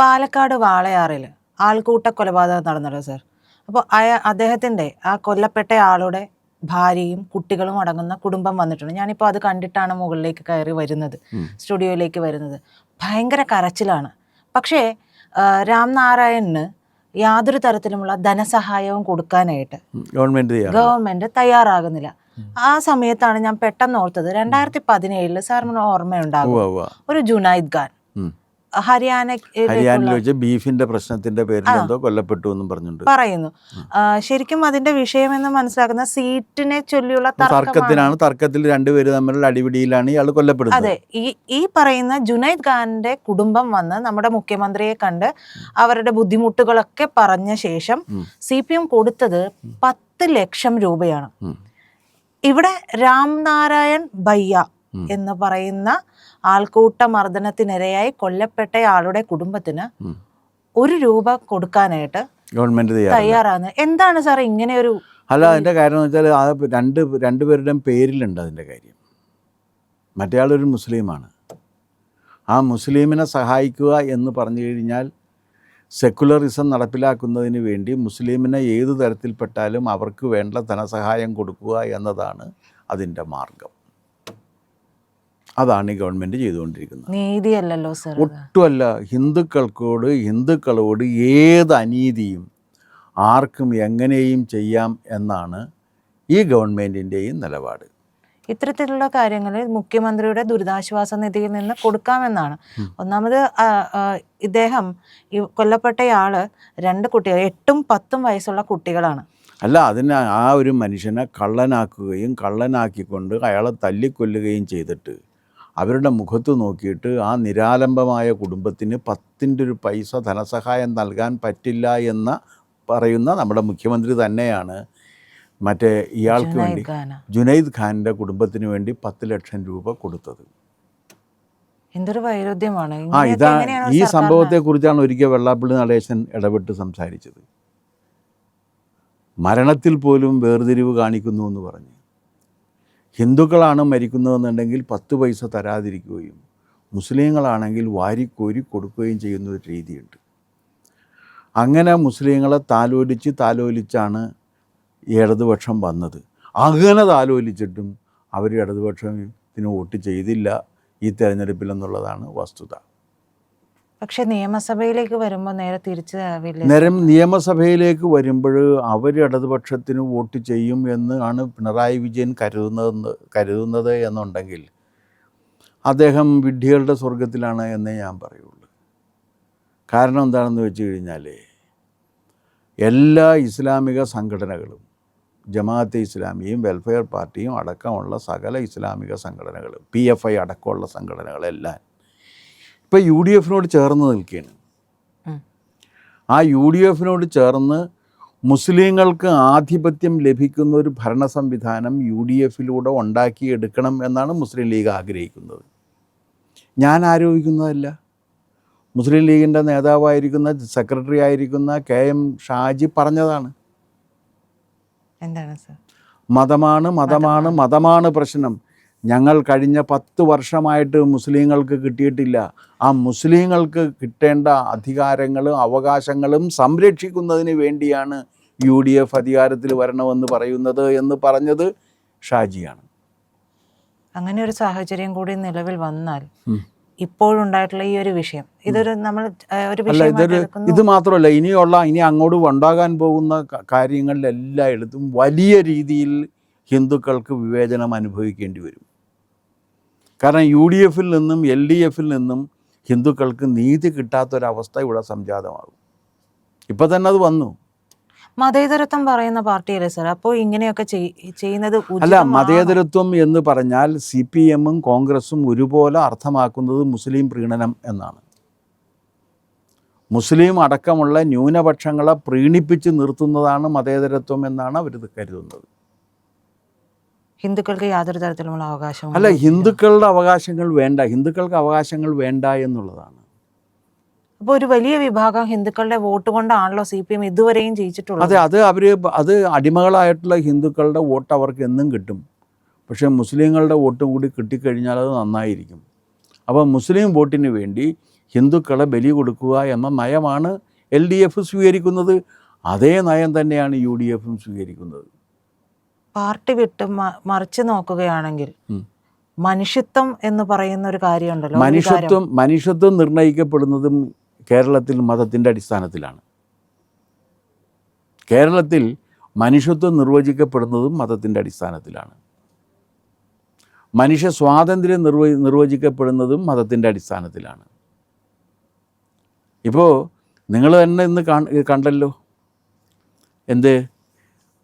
പാലക്കാട് വാളയാറിൽ ആൾക്കൂട്ട കൊലപാതകം നടന്നല്ലോ സർ. അപ്പോൾ അദ്ദേഹത്തിൻ്റെ ആ കൊല്ലപ്പെട്ട ആളുടെ ഭാര്യയും കുട്ടികളും അടങ്ങുന്ന കുടുംബം വന്നിട്ടുണ്ട്. ഞാനിപ്പോൾ അത് കണ്ടിട്ടാണ് മുകളിലേക്ക് കയറി വരുന്നത്, സ്റ്റുഡിയോയിലേക്ക് വരുന്നത്. ഭയങ്കര കരച്ചിലാണ്. പക്ഷേ രാംനാരായണന് യാതൊരു തരത്തിലുമുള്ള ധനസഹായവും കൊടുക്കാനായിട്ട് ഗവൺമെന്റ് തയ്യാറാകുന്നില്ല. ആ സമയത്താണ് ഞാൻ പെട്ടെന്ന് ഓർത്തത്, 2017 സാറിന് ഓർമ്മയുണ്ടാകും, ഒരു ജുനൈദ് ഖാൻ ഹരിയാനയിൽ വെച്ച് ബീഫിന്റെ പ്രശ്നത്തിന്റെ പേരിൽ എന്തോ കൊല്ലപ്പെട്ടു എന്നും പറയുന്നു. ശരിക്കും അതിന്റെ വിഷയം എന്ന് മനസ്സിലാക്കുന്ന സീറ്റിനെ ചൊല്ലിയുള്ള തർക്കത്തിൽ രണ്ടുപേര് തമ്മിലുള്ള അടിപിടിയിലാണ് ഇയാൾ കൊല്ലപ്പെടുന്നത്. അതെ, ഈ പറയുന്ന ജുനൈദ് ഖാന്റെ കുടുംബം വന്ന് നമ്മുടെ മുഖ്യമന്ത്രിയെ കണ്ട് അവരുടെ ബുദ്ധിമുട്ടുകളൊക്കെ പറഞ്ഞ ശേഷം CPM കൊടുത്തത് 10 ലക്ഷം രൂപയാണ്. ഇവിടെ രാംനാരായൺ ഭയ്യ എന്ന് പറയുന്ന ആൾക്കൂട്ട മർദ്ദനത്തിനിരയായി കൊല്ലപ്പെട്ട ആളുടെ കുടുംബത്തിന് 1 രൂപ കൊടുക്കാനായിട്ട് ഗവൺമെന്റ് തയ്യാറാണ്. എന്താണ് സാർ ഇങ്ങനെ ഒരു? അല്ല, അതിന്റെ കാര്യം എന്ന് വെച്ചാൽ രണ്ടുപേരുടെയും പേരിലുണ്ട് അതിന്റെ കാര്യം. മറ്റേയാളൊരു മുസ്ലിമാണ്. ആ മുസ്ലിമിനെ സഹായിക്കുക എന്ന് പറഞ്ഞു കഴിഞ്ഞാൽ സെക്കുലറിസം നടപ്പിലാക്കുന്നതിന് വേണ്ടി മുസ്ലിമിനെ ഏതു തരത്തിൽപ്പെട്ടാലും അവർക്ക് വേണ്ട ധനസഹായം കൊടുക്കുക എന്നതാണ് അതിൻ്റെ മാർഗം. അതാണ് ഈ ഗവൺമെൻറ് ചെയ്തുകൊണ്ടിരിക്കുന്നത്. നീതിയല്ലല്ലോ സർ. ഒട്ടുമല്ല. ഹിന്ദുക്കളോട് ഏത് അനീതിയും ആർക്കും എങ്ങനെയും ചെയ്യാം എന്നാണ് ഈ ഗവൺമെൻറ്റിൻ്റെയും നിലപാട്. ഇത്തരത്തിലുള്ള കാര്യങ്ങളിൽ മുഖ്യമന്ത്രിയുടെ ദുരിതാശ്വാസ നിധിയിൽ നിന്ന് കൊടുക്കാമെന്നാണ്. ഒന്നാമത് ഇദ്ദേഹം ഈ കൊല്ലപ്പെട്ടയാള് 2 കുട്ടികൾ, 8ഉം 10ഉം വയസ്സുള്ള കുട്ടികളാണ്. അല്ല, അതിന് ആ ഒരു മനുഷ്യനെ കള്ളനാക്കുകയും കള്ളനാക്കിക്കൊണ്ട് അയാളെ തല്ലിക്കൊല്ലുകയും ചെയ്തിട്ട് അവരുടെ മുഖത്ത് നോക്കിയിട്ട് ആ നിരാലംബമായ കുടുംബത്തിന് 10 പൈസ ധനസഹായം നൽകാൻ പറ്റില്ല എന്ന് പറയുന്ന നമ്മുടെ മുഖ്യമന്ത്രി തന്നെയാണ് മറ്റേ ഇയാൾക്ക് വേണ്ടി ജുനൈദ് ഖാൻ്റെ കുടുംബത്തിന് വേണ്ടി 10 ലക്ഷം രൂപ കൊടുത്തത്. എന്തൊരു വൈരുദ്ധ്യമാണ്. ഈ സംഭവത്തെക്കുറിച്ചാണ് ഒരിക്കൽ വെള്ളാപ്പള്ളി നടേശൻ ഇടപെട്ട് സംസാരിച്ചത്. മരണത്തിൽ പോലും വേർതിരിവ് കാണിക്കുന്നു എന്ന് പറഞ്ഞ്, ഹിന്ദുക്കളാണ് മരിക്കുന്നതെന്നുണ്ടെങ്കിൽ 10 പൈസ തരാതിരിക്കുകയും മുസ്ലിങ്ങളാണെങ്കിൽ വാരിക്കോരി കൊടുക്കുകയും ചെയ്യുന്ന ഒരു രീതിയുണ്ട്. അങ്ങനെ മുസ്ലിങ്ങളെ താലോലിച്ചാണ് ഇടതുപക്ഷം വന്നത്. അങ്ങനെ താലോലിച്ചിട്ടും അവർ ഇടതുപക്ഷത്തിന് വോട്ട് ചെയ്തില്ല ഈ തെരഞ്ഞെടുപ്പിലെന്നുള്ളതാണ് വസ്തുത. പക്ഷെ നിയമസഭയിലേക്ക് വരുമ്പോൾ നേരെ തിരിച്ചാവില്ല. നിയമസഭയിലേക്ക് വരുമ്പോൾ അവർ ഇടതുപക്ഷത്തിന് വോട്ട് ചെയ്യും എന്ന് ആണ് പിണറായി വിജയൻ കരുതുന്നത് എന്നുണ്ടെങ്കിൽ അദ്ദേഹം വിഡ്ഢികളുടെ സ്വർഗത്തിലാണ് എന്നേ ഞാൻ പറയുള്ളൂ. കാരണം എന്താണെന്ന് വെച്ച് കഴിഞ്ഞാൽ എല്ലാ ഇസ്ലാമിക സംഘടനകളും, ജമാഅത്തെ ഇസ്ലാമിയും വെൽഫെയർ പാർട്ടിയും അടക്കമുള്ള സകല ഇസ്ലാമിക സംഘടനകളും, PFI അടക്കമുള്ള സംഘടനകളെല്ലാം ഇപ്പോൾ UDFനോട് ചേർന്ന് നിൽക്കുകയാണ്. ആ UDFനോട് ചേർന്ന് മുസ്ലിങ്ങൾക്ക് ആധിപത്യം ലഭിക്കുന്ന ഒരു ഭരണ സംവിധാനം UDFിലൂടെ ഉണ്ടാക്കിയെടുക്കണം എന്നാണ് മുസ്ലിം ലീഗ് ആഗ്രഹിക്കുന്നത്. ഞാൻ ആരോപിക്കുന്നതല്ല. മുസ്ലിം ലീഗിൻ്റെ നേതാവായിരിക്കുന്ന, സെക്രട്ടറി ആയിരിക്കുന്ന KM ഷാജി പറഞ്ഞതാണ്. എന്താണ് സർ? മതമാണ് പ്രശ്നം. ഞങ്ങൾ കഴിഞ്ഞ 10 വർഷമായിട്ട് മുസ്ലിങ്ങൾക്ക് കിട്ടിയിട്ടില്ല. ആ മുസ്ലിങ്ങൾക്ക് കിട്ടേണ്ട അധികാരങ്ങളും അവകാശങ്ങളും സംരക്ഷിക്കുന്നതിന് വേണ്ടിയാണ് UDF അധികാരത്തിൽ വരണമെന്ന് പറയുന്നത് എന്ന് പറഞ്ഞത് ഷാജിയാണ്. അങ്ങനെ ഒരു സാഹചര്യം കൂടി നിലവിൽ വന്നാൽ ഇപ്പോഴുണ്ടായിട്ടുള്ള ഈ ഒരു വിഷയം നമ്മൾ ഒരു ഇത് മാത്രമല്ല, ഇനി അങ്ങോട്ട് ഉണ്ടാകാൻ പോകുന്ന കാര്യങ്ങളിലെല്ലായിടത്തും വലിയ രീതിയിൽ ഹിന്ദുക്കൾക്ക് വിവേചനം അനുഭവിക്കേണ്ടി വരും. കാരണം UDFിൽ നിന്നും LDFിൽ നിന്നും ഹിന്ദുക്കൾക്ക് നീതി കിട്ടാത്തൊരവസ്ഥ ഇവിടെ സംജാതമാകും. ഇപ്പം തന്നെ അത് വന്നു. മതേതരത്വം പറയുന്ന പാർട്ടിയല്ലേ സർ? അപ്പോൾ ഇങ്ങനെയൊക്കെ ചെയ്യുന്നത് അല്ല. മതേതരത്വം എന്ന് പറഞ്ഞാൽ CPMും കോൺഗ്രസും ഒരുപോലെ അർത്ഥമാക്കുന്നത് മുസ്ലിം പ്രീണനം എന്നാണ്. മുസ്ലിം അടക്കമുള്ള ന്യൂനപക്ഷങ്ങളെ പ്രീണിപ്പിച്ച് നിർത്തുന്നതാണ് മതേതരത്വം എന്നാണ് അവർ കരുതുന്നത്. ഹിന്ദുക്കൾക്ക് യാതൊരു തരത്തിലുള്ള അവകാശം അല്ല, ഹിന്ദുക്കളുടെ അവകാശങ്ങൾ വേണ്ട എന്നുള്ളതാണ്. അപ്പോൾ ഒരു വലിയ വിഭാഗം ഹിന്ദുക്കളുടെ വോട്ട് കൊണ്ടാണല്ലോ CPM ഇതുവരെയും ജയിച്ചിട്ടുള്ളത്. അതെ, അത് അടിമകളായിട്ടുള്ള ഹിന്ദുക്കളുടെ വോട്ട് അവർക്ക് എന്നും കിട്ടും. പക്ഷേ മുസ്ലിങ്ങളുടെ വോട്ടും കൂടി കിട്ടിക്കഴിഞ്ഞാൽ അത് നന്നായിരിക്കും. അപ്പോൾ മുസ്ലിം വോട്ടിന് വേണ്ടി ഹിന്ദുക്കളെ ബലി കൊടുക്കുക എന്ന നയമാണ് LDF സ്വീകരിക്കുന്നത്. അതേ നയം തന്നെയാണ് UDFും സ്വീകരിക്കുന്നത്. പാർട്ടി വിട്ട് മറിച്ച് നോക്കുകയാണെങ്കിൽ മനുഷ്യത്വം എന്ന് പറയുന്ന ഒരു കാര്യമുണ്ടല്ലോ, മനുഷ്യത്വം നിർണ്ണയിക്കപ്പെടുന്നതും കേരളത്തിൽ മതത്തിൻ്റെ അടിസ്ഥാനത്തിലാണ്. കേരളത്തിൽ മനുഷ്യത്വം നിർവചിക്കപ്പെടുന്നതും മതത്തിൻ്റെ അടിസ്ഥാനത്തിലാണ്. മനുഷ്യ സ്വാതന്ത്ര്യം നിർവചിക്കപ്പെടുന്നതും മതത്തിൻ്റെ അടിസ്ഥാനത്തിലാണ്. ഇപ്പോൾ നിങ്ങൾ തന്നെ ഇന്ന് കണ്ടല്ലോ, എന്ത്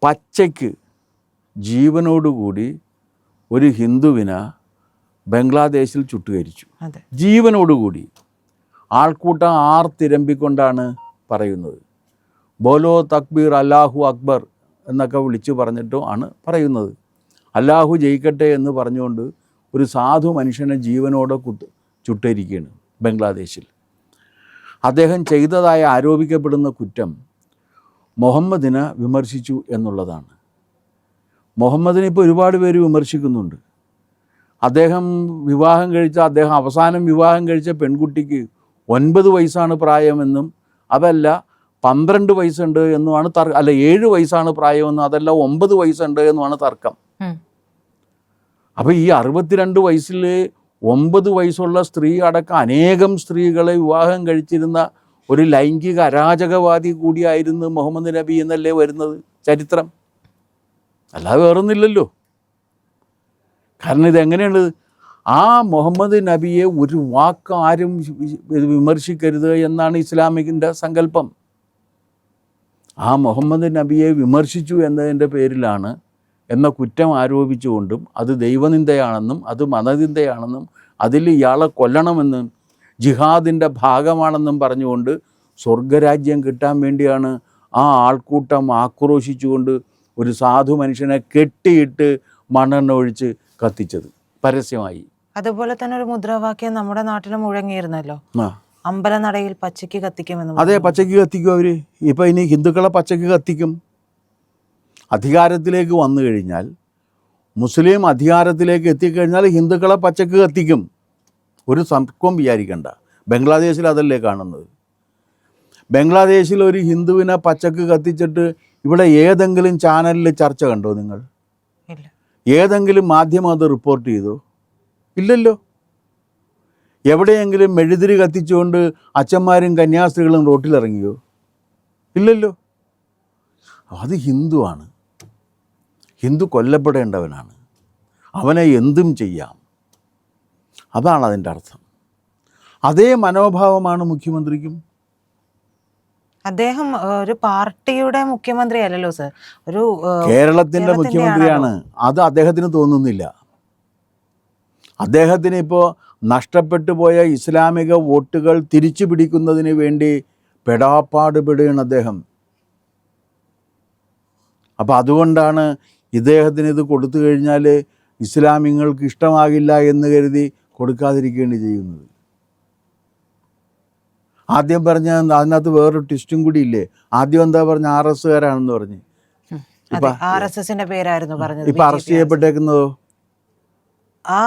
പച്ചയ്ക്ക് ജീവനോടുകൂടി ഒരു ഹിന്ദുവിനെ ബംഗ്ലാദേശിൽ ചുട്ടുകരിച്ചു. ജീവനോടുകൂടി ആൾക്കൂട്ടം ആർത്തിരമ്പിക്കൊണ്ടാണ് പറയുന്നത്. ബോലോ തക്ബീർ അല്ലാഹു അക്ബർ എന്നൊക്കെ വിളിച്ചു പറഞ്ഞിട്ടും ആണ് പറയുന്നത്. അല്ലാഹു ജയിക്കട്ടെ എന്ന് പറഞ്ഞുകൊണ്ട് ഒരു സാധു മനുഷ്യനെ ജീവനോടെ ചുട്ടിരിക്കുകയാണ് ബംഗ്ലാദേശിൽ. അദ്ദേഹം ചെയ്തതായി ആരോപിക്കപ്പെടുന്ന കുറ്റം മുഹമ്മദിനെ വിമർശിച്ചു എന്നുള്ളതാണ്. മുഹമ്മദിനെ ഇപ്പോൾ ഒരുപാട് പേര് വിമർശിക്കുന്നുണ്ട്. അദ്ദേഹം അവസാനം വിവാഹം കഴിച്ച പെൺകുട്ടിക്ക് 9 വയസ്സാണ് പ്രായമെന്നും അതല്ല 12 വയസ്സുണ്ട് എന്നുമാണ് 7 വയസ്സാണ് പ്രായമെന്നും അതല്ല 9 വയസ്സുണ്ട് എന്നുമാണ് തർക്കം. അപ്പോൾ ഈ 62 വയസ്സിൽ 9 വയസ്സുള്ള സ്ത്രീ അടക്കം അനേകം സ്ത്രീകളെ വിവാഹം കഴിച്ചിരുന്ന ഒരു ലൈംഗിക അരാജകവാദി കൂടിയായിരുന്നു മുഹമ്മദ് നബി എന്നല്ലേ വരുന്നത് ചരിത്രം. അല്ലാതെ വേറൊന്നുമില്ലല്ലോ. കാരണം ഇതെങ്ങനെയാണ്, ആ മുഹമ്മദ് നബിയെ ഒരു വാക്ക് ആരും വിമർശിക്കരുത് എന്നാണ് ഇസ്ലാമിൻ്റെ സങ്കല്പം. ആ മുഹമ്മദ് നബിയെ വിമർശിച്ചു എന്നതിൻ്റെ പേരിലാണ് എന്ന കുറ്റം ആരോപിച്ചുകൊണ്ടും അത് ദൈവനിന്ദയാണെന്നും അത് മതനിന്ദയാണെന്നും അതിൽ ഇയാളെ കൊല്ലണമെന്നും ജിഹാദിൻ്റെ ഭാഗമാണെന്നും പറഞ്ഞുകൊണ്ട് സ്വർഗരാജ്യം കിട്ടാൻ വേണ്ടിയാണ് ആ ആൾക്കൂട്ടം ആക്രോശിച്ചുകൊണ്ട് ഒരു സാധു മനുഷ്യനെ കെട്ടിയിട്ട് മണ്ണെണ്ണ ഒഴിച്ച് കത്തിച്ചത് പരസ്യമായി. അതുപോലെ തന്നെ ഒരു മുദ്രാവാക്യം നമ്മുടെ നാട്ടിൽ മുഴങ്ങിയിരുന്നല്ലോ, അമ്പലനടയിൽ പച്ചയ്ക്ക് കത്തിക്കുമെന്ന്. അതെ, പച്ചയ്ക്ക് കത്തിക്കും അവർ. ഇപ്പം ഇനി ഹിന്ദുക്കളെ പച്ചയ്ക്ക് കത്തിക്കും. അധികാരത്തിലേക്ക് വന്നു കഴിഞ്ഞാൽ, മുസ്ലിം അധികാരത്തിലേക്ക് എത്തിക്കഴിഞ്ഞാൽ ഹിന്ദുക്കളെ പച്ചയ്ക്ക് കത്തിക്കും. ഒരു സംഭവം വിചാരിക്കണ്ട. ബംഗ്ലാദേശിൽ അതല്ലേ കാണുന്നത്. ബംഗ്ലാദേശിൽ ഒരു ഹിന്ദുവിനെ പച്ചക്ക് കത്തിച്ചിട്ട് ഇവിടെ ഏതെങ്കിലും ചാനലിൽ ചർച്ച കണ്ടോ നിങ്ങൾ? ഏതെങ്കിലും മാധ്യമം അത് റിപ്പോർട്ട് ചെയ്തോ? ഇല്ലല്ലോ. എവിടെയെങ്കിലും മെഴുതിരി കത്തിച്ചുകൊണ്ട് അച്ഛന്മാരും കന്യാസ്ത്രീകളും റോട്ടിലിറങ്ങിയോ? ഇല്ലല്ലോ. അത് ഹിന്ദുവാണ്. ഹിന്ദു കൊല്ലപ്പെടേണ്ടവനാണ്. അവനെ എന്തും ചെയ്യാം. അതാണ് അതിൻ്റെ അർത്ഥം. അതേ മനോഭാവമാണ് മുഖ്യമന്ത്രിക്കും. അദ്ദേഹം ഒരു പാർട്ടിയുടെ മുഖ്യമന്ത്രി അല്ലല്ലോ സർ, ഒരു കേരളത്തിൻ്റെ മുഖ്യമന്ത്രിയാണ്. അത് അദ്ദേഹത്തിന് തോന്നുന്നില്ല. അദ്ദേഹത്തിന് ഇപ്പോൾ നഷ്ടപ്പെട്ടു പോയ ഇസ്ലാമിക വോട്ടുകൾ തിരിച്ചു പിടിക്കുന്നതിന് വേണ്ടി പെടാപ്പാടുപെടുകയാണ് അദ്ദേഹം. അപ്പോൾ അതുകൊണ്ടാണ് ഇദ്ദേഹത്തിന് ഇത് കൊടുത്തു കഴിഞ്ഞാൽ ഇസ്ലാമിങ്ങൾക്ക് ഇഷ്ടമാകില്ല എന്ന് കരുതി കൊടുക്കാതിരിക്കുകയാണ് ചെയ്യുന്നത്. ആദ്യം പറഞ്ഞ അതിനകത്ത് വേറൊരു ട്വിസ്റ്റും കൂടി ഇല്ലേ. ആദ്യം എന്താ പറഞ്ഞ RSകാരാണെന്ന് പറഞ്ഞ്, RSSന്റെ പേരായിരുന്നു പറഞ്ഞത്. ഇപ്പം അറസ്റ്റ് ചെയ്യപ്പെട്ടേക്കുന്നതോ ആ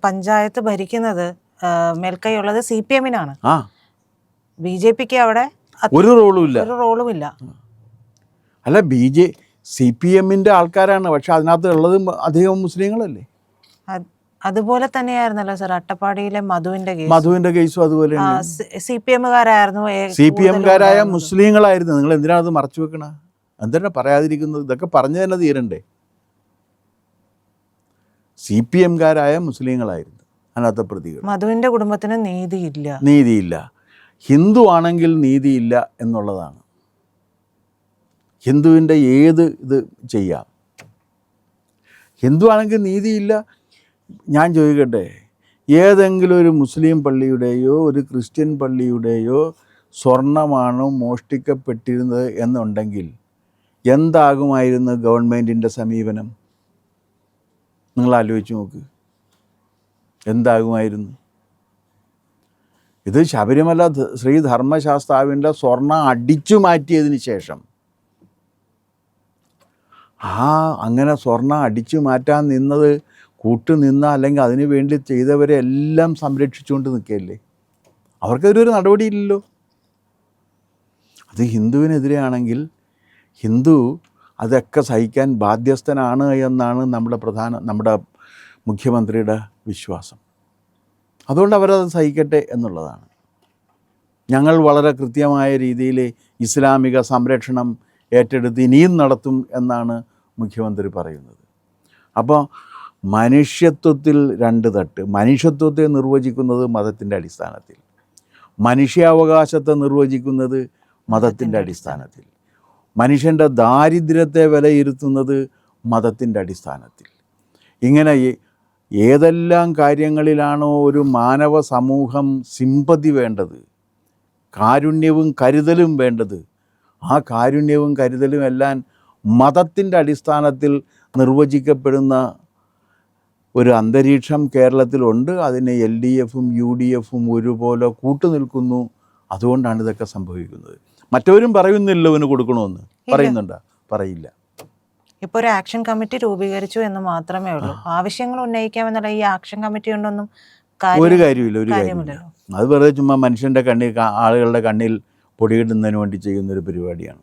പഞ്ചായത്ത് ഭരിക്കുന്നത് മേൽക്കൈയുള്ളത് CPM-നാണ്. BJPക്ക് അവിടെ ഒരു റോളും ഇല്ല. അല്ല, CPM-ന്റെ ആൾക്കാരാണ്, പക്ഷെ അതിനകത്ത് ഉള്ളത് അധികം മുസ്ലിങ്ങളല്ലേ. അതുപോലെ തന്നെയായിരുന്നല്ലോ സർ അട്ടപ്പാടിയിലെ മധുവിന്റെ കേസും അതുപോലെ CPM-കാരായിരുന്നു. CPM-കാരായ മുസ്ലിങ്ങളായിരുന്നു. നിങ്ങൾ എന്തിനാണ് അത് മറച്ചു വെക്കണ? എന്തിനാ പറയാതിരിക്കുന്നത്? ഇതൊക്കെ പറഞ്ഞു തന്നെ തീരണ്ടേ. CPM-കാരായ മുസ്ലിങ്ങളായിരുന്നു അതിനകത്തെ പ്രതികൾ. മധുവിന്റെ കുടുംബത്തിന് നീതിയില്ല. ഹിന്ദു ആണെങ്കിൽ നീതിയില്ല എന്നുള്ളതാണ്. ഹിന്ദുവിൻ്റെ ഏത് ഇത് ചെയ്യാം. ഹിന്ദു ആണെങ്കിൽ നീതിയില്ല. ഞാൻ ചോദിക്കട്ടെ, ഏതെങ്കിലും ഒരു മുസ്ലിം പള്ളിയുടെയോ ഒരു ക്രിസ്ത്യൻ പള്ളിയുടെയോ സ്വർണമാണ് മോഷ്ടിക്കപ്പെട്ടിരുന്നത് എന്നുണ്ടെങ്കിൽ എന്താകുമായിരുന്നു ഗവൺമെൻറ്റിൻ്റെ സമീപനം? നിങ്ങൾ ആലോചിച്ച് നോക്ക്, എന്താകുമായിരുന്നു? ഇത് ശബരിമല ശ്രീ ധർമ്മശാസ്താവിൻ്റെ സ്വർണം അടിച്ചു മാറ്റിയതിന് ശേഷം അങ്ങനെ സ്വർണം അടിച്ചു മാറ്റാൻ കൂട്ടുനിന്ന അല്ലെങ്കിൽ അതിനു വേണ്ടി ചെയ്തവരെ എല്ലാം സംരക്ഷിച്ചുകൊണ്ട് നിൽക്കുകയല്ലേ. അവർക്കെതിരൊരു നടപടിയില്ലല്ലോ. അത് ഹിന്ദുവിനെതിരെയാണെങ്കിൽ ഹിന്ദു അതൊക്കെ സഹിക്കാൻ ബാധ്യസ്ഥനാണ് എന്നാണ് നമ്മുടെ മുഖ്യമന്ത്രിയുടെ വിശ്വാസം. അതുകൊണ്ട് അവരത് സഹിക്കട്ടെ എന്നുള്ളതാണ്. ഞങ്ങൾ വളരെ കൃത്യമായ രീതിയിൽ ഇസ്ലാമിക സംരക്ഷണം ഏറ്റെടുത്ത് ഇനിയും നടത്തും എന്നാണ് മുഖ്യമന്ത്രി പറയുന്നത്. അപ്പോൾ മനുഷ്യത്വത്തിൽ രണ്ട് തട്ട്. മനുഷ്യത്വത്തെ നിർവചിക്കുന്നത് മതത്തിൻ്റെ അടിസ്ഥാനത്തിൽ, മനുഷ്യാവകാശത്തെ നിർവചിക്കുന്നത് മതത്തിൻ്റെ അടിസ്ഥാനത്തിൽ, മനുഷ്യൻ്റെ ദാരിദ്ര്യത്തെ വിലയിരുത്തുന്നത് മതത്തിൻ്റെ അടിസ്ഥാനത്തിൽ. ഇങ്ങനെ ഏതെല്ലാം കാര്യങ്ങളിലാണോ ഒരു മാനവ സമൂഹം സിമ്പതി വേണ്ടത്, കാരുണ്യവും കരുതലും വേണ്ടത്, ആ കാരുണ്യവും കരുതലും എല്ലാം മതത്തിൻ്റെ അടിസ്ഥാനത്തിൽ നിർവചിക്കപ്പെടുന്ന ഒരു അന്തരീക്ഷം കേരളത്തിലുണ്ട്. അതിനെ LDFും UDFും ഒരുപോലെ കൂട്ടുനിൽക്കുന്നു. അതുകൊണ്ടാണ് ഇതൊക്കെ സംഭവിക്കുന്നത്. മറ്റവരും പറയുന്നില്ല ഇവന് കൊടുക്കണമെന്ന്. പറയുന്നുണ്ടോ? പറയില്ല. ഇപ്പോൾ ഒരു ആക്ഷൻ കമ്മിറ്റി രൂപീകരിച്ചു എന്ന് മാത്രമേ ഉള്ളൂ. ആവശ്യങ്ങൾ ഉന്നയിക്കാമെന്നുള്ള ഈ ആക്ഷൻ കമ്മിറ്റി കൊണ്ടൊന്നും ഒരു കാര്യമില്ല. അത് വെറുതെ ചുമ്മാ മനുഷ്യൻ്റെ കണ്ണിൽ, ആളുകളുടെ കണ്ണിൽ പൊടിയിടുന്നതിന് വേണ്ടി ചെയ്യുന്നൊരു പരിപാടിയാണ്.